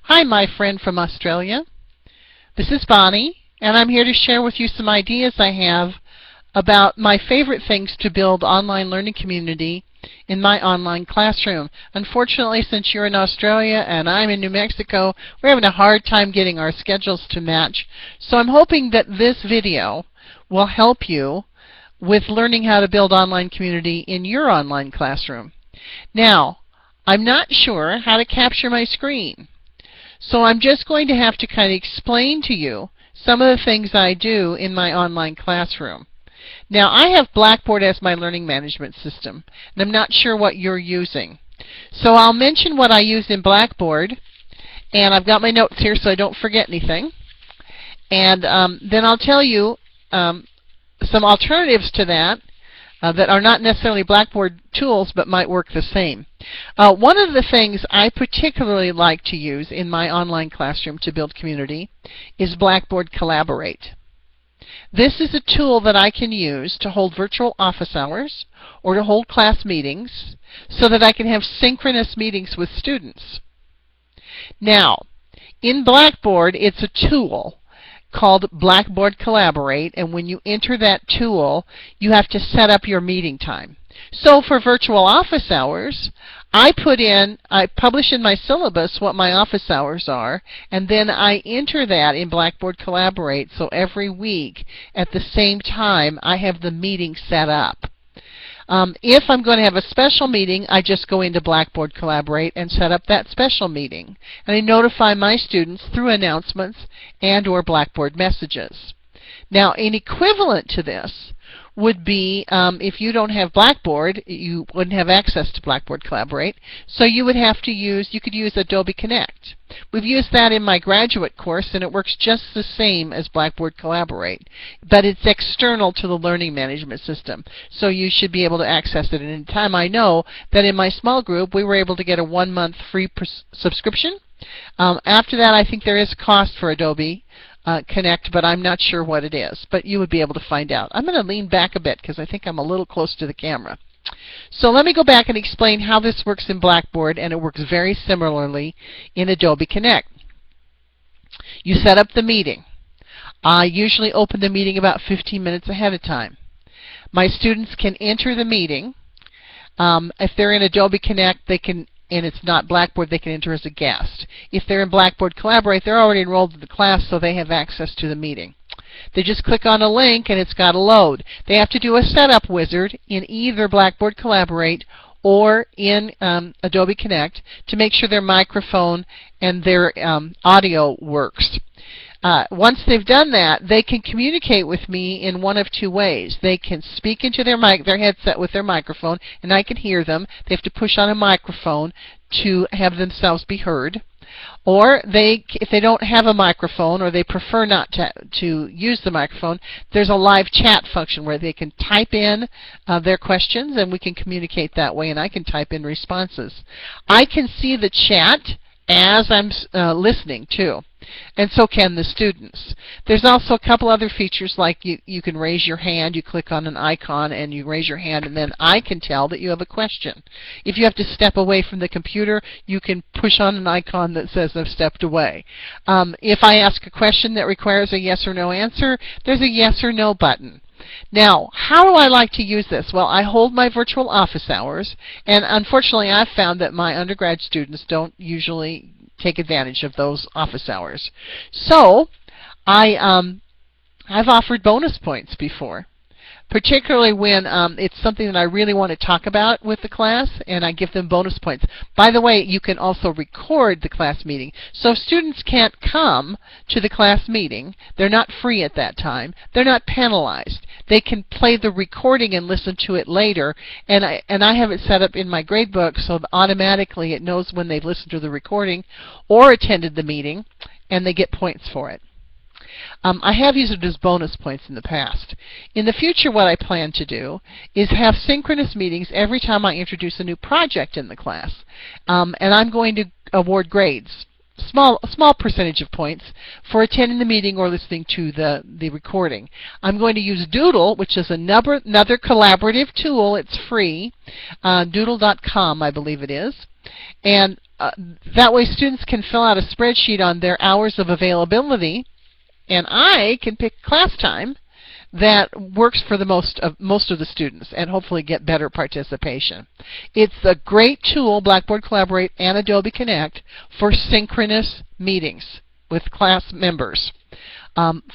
Hi, my friend from Australia. This is Bonnie, and I'm here to share with you some ideas I have about my favorite things to build online learning community in my online classroom. Unfortunately, since you're in Australia and I'm in New Mexico, we're having a hard time getting our schedules to match. So I'm hoping that this video will help you with learning how to build online community in your online classroom. Now, I'm not sure how to capture my screen. So I'm just going to have to kind of explain to you some of the things I do in my online classroom. Now, I have Blackboard as my learning management system, and I'm not sure what you're using. So I'll mention what I use in Blackboard, and I've got my notes here so I don't forget anything. And then I'll tell you some alternatives to that that are not necessarily Blackboard tools but might work the same. One of the things I particularly like to use in my online classroom to build community is Blackboard Collaborate. This is a tool that I can use to hold virtual office hours or to hold class meetings so that I can have synchronous meetings with students. Now, in Blackboard, it's a tool called Blackboard Collaborate, and when you enter that tool, you have to set up your meeting time. So for virtual office hours, I publish in my syllabus what my office hours are, and then I enter that in Blackboard Collaborate, so every week at the same time I have the meeting set up. If I'm going to have a special meeting, I just go into Blackboard Collaborate and set up that special meeting. And I notify my students through announcements and or Blackboard messages. Now, an equivalent to this would be if you don't have Blackboard, you wouldn't have access to Blackboard Collaborate, so you could use Adobe Connect. We've used that in my graduate course, and it works just the same as Blackboard Collaborate, but it's external to the learning management system, so you should be able to access it at any time. I know that in my small group, we were able to get a 1-month free subscription. After that, I think there is a cost for Adobe Connect, but I'm not sure what it is, but you would be able to find out. I'm going to lean back a bit because I think I'm a little close to the camera. So let me go back and explain how this works in Blackboard, and it works very similarly in Adobe Connect. You set up the meeting. I usually open the meeting about 15 minutes ahead of time. My students can enter the meeting. If they're in Adobe Connect, they can, and it's not Blackboard, they can enter as a guest. If they're in Blackboard Collaborate, they're already enrolled in the class, so they have access to the meeting. They just click on a link and it's got to load. They have to do a setup wizard in either Blackboard Collaborate or in Adobe Connect to make sure their microphone and their audio works. Once they've done that, they can communicate with me in one of two ways. They can speak into their headset with their microphone, and I can hear them. They have to push on a microphone to have themselves be heard. Or if they don't have a microphone or they prefer not to use the microphone, there's a live chat function where they can type in their questions and we can communicate that way, and I can type in responses. I can see the chat as I'm listening too, and so can the students. There's also a couple other features, like you can raise your hand. You click on an icon and you raise your hand, and then I can tell that you have a question. If you have to step away from the computer, you can push on an icon that says I've stepped away. If I ask a question that requires a yes or no answer, there's a yes or no button. Now, how do I like to use this? Well, I hold my virtual office hours, and unfortunately I've found that my undergrad students don't usually take advantage of those office hours. So I've offered bonus points before, particularly when it's something that I really want to talk about with the class, and I give them bonus points. By the way, you can also record the class meeting. So if students can't come to the class meeting, they're not free at that time, they're not penalized. They can play the recording and listen to it later, and I have it set up in my gradebook so that automatically it knows when they've listened to the recording or attended the meeting, and they get points for it. I have used it as bonus points in the past. In the future, what I plan to do is have synchronous meetings every time I introduce a new project in the class. And I'm going to award grades, a small percentage of points, for attending the meeting or listening to the recording. I'm going to use Doodle, which is another collaborative tool. It's free. Doodle.com, I believe it is. And that way students can fill out a spreadsheet on their hours of availability, and I can pick class time that works for the most of the students and hopefully get better participation. It's a great tool, Blackboard Collaborate and Adobe Connect, for synchronous meetings with class members,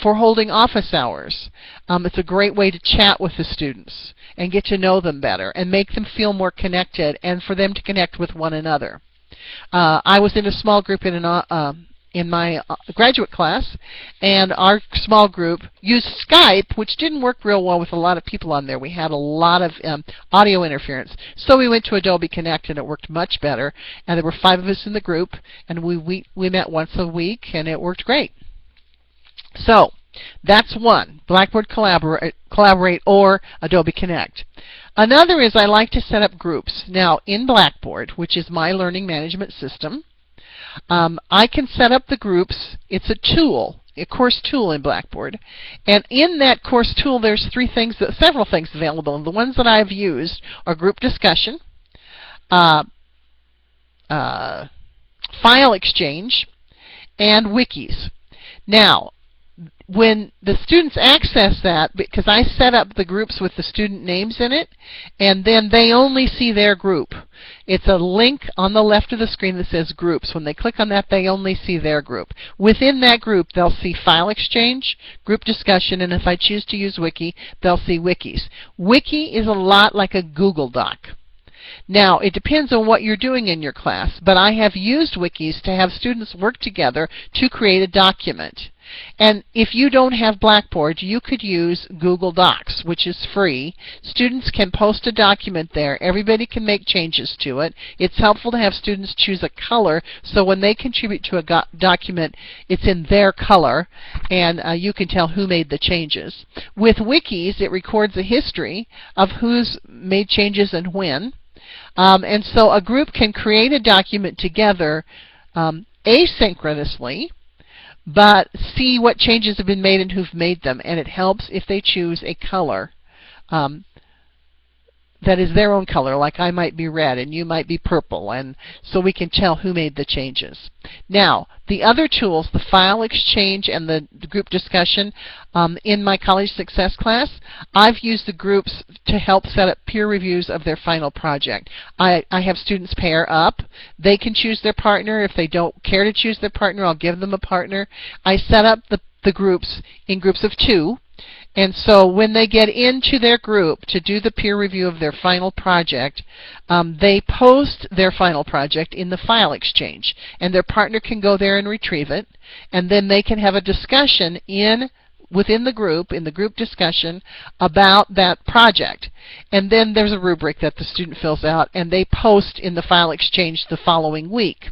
for holding office hours. It's a great way to chat with the students and get to know them better and make them feel more connected and for them to connect with one another. I was in a small group in my graduate class, and our small group used Skype, which didn't work real well with a lot of people on there. We had a lot of audio interference. So we went to Adobe Connect, and it worked much better. And there were 5 of us in the group, and we met once a week, and it worked great. So that's one, Blackboard Collaborate or Adobe Connect. Another is I like to set up groups. Now, in Blackboard, which is my learning management system, I can set up the groups. It's a tool, a course tool in Blackboard. And in that course tool, there's several things available. And the ones that I've used are group discussion, file exchange, and wikis. Now, when the students access that, because I set up the groups with the student names in it, and then they only see their group. It's a link on the left of the screen that says groups. When they click on that, they only see their group. Within that group, they'll see file exchange, group discussion, and if I choose to use wiki, they'll see wikis. Wiki is a lot like a Google Doc. Now, it depends on what you're doing in your class, but I have used wikis to have students work together to create a document. And if you don't have Blackboard, you could use Google Docs, which is free. Students can post a document there. Everybody can make changes to it. It's helpful to have students choose a color, so when they contribute to a document, it's in their color, and you can tell who made the changes. With wikis, it records a history of who's made changes and when. And so a group can create a document together asynchronously, but see what changes have been made and who've made them. And it helps if they choose a color that is their own color, like I might be red and you might be purple, and so we can tell who made the changes. Now, the other tools, the file exchange and the group discussion, in my college success class, I've used the groups to help set up peer reviews of their final project. I have students pair up. They can choose their partner. If they don't care to choose their partner, I'll give them a partner. I set up the groups in groups of 2. And so when they get into their group to do the peer review of their final project, they post their final project in the file exchange. And their partner can go there and retrieve it. And then they can have a discussion within the group, in the group discussion, about that project. And then there's a rubric that the student fills out, and they post in the file exchange the following week.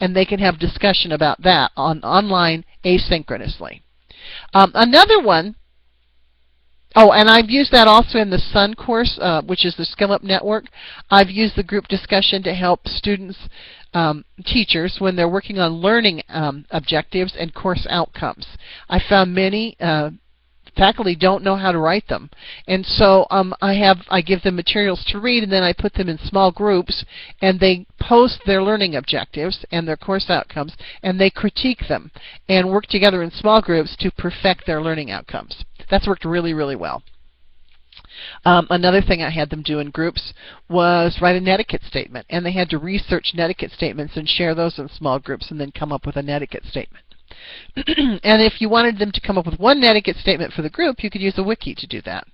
And they can have discussion about that online asynchronously. Another one, and I've used that also in the SUN course, which is the Skill Up Network. I've used the group discussion to help students, teachers, when they're working on learning objectives and course outcomes. I found many faculty don't know how to write them. And so I give them materials to read, and then I put them in small groups, and they post their learning objectives and their course outcomes, and they critique them and work together in small groups to perfect their learning outcomes. That's worked really, really well. Another thing I had them do in groups was write a netiquette statement, and they had to research netiquette statements and share those in small groups and then come up with a netiquette statement. And if you wanted them to come up with one netiquette statement for the group, you could use a wiki to do that.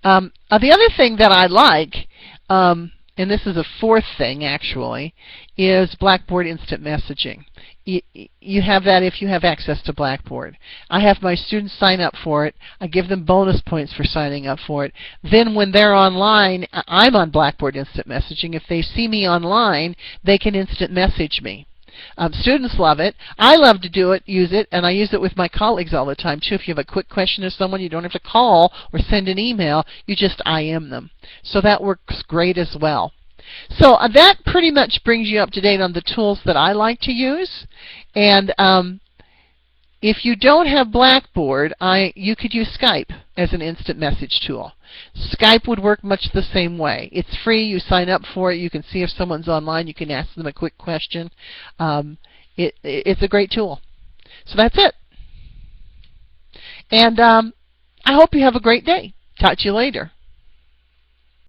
The other thing that I like, and this is a 4th thing actually, is Blackboard Instant Messaging. You have that if you have access to Blackboard. I have my students sign up for it. I give them bonus points for signing up for it. Then when they're online, I'm on Blackboard Instant Messaging. If they see me online, they can instant message me. Students love it. I love to use it, and I use it with my colleagues all the time too. If you have a quick question to someone, you don't have to call or send an email. You just IM them. So that works great as well. So that pretty much brings you up to date on the tools that I like to use. And If you don't have Blackboard, you could use Skype as an instant message tool. Skype would work much the same way. It's free. You sign up for it. You can see if someone's online. You can ask them a quick question. It's a great tool. So that's it. And I hope you have a great day. Talk to you later.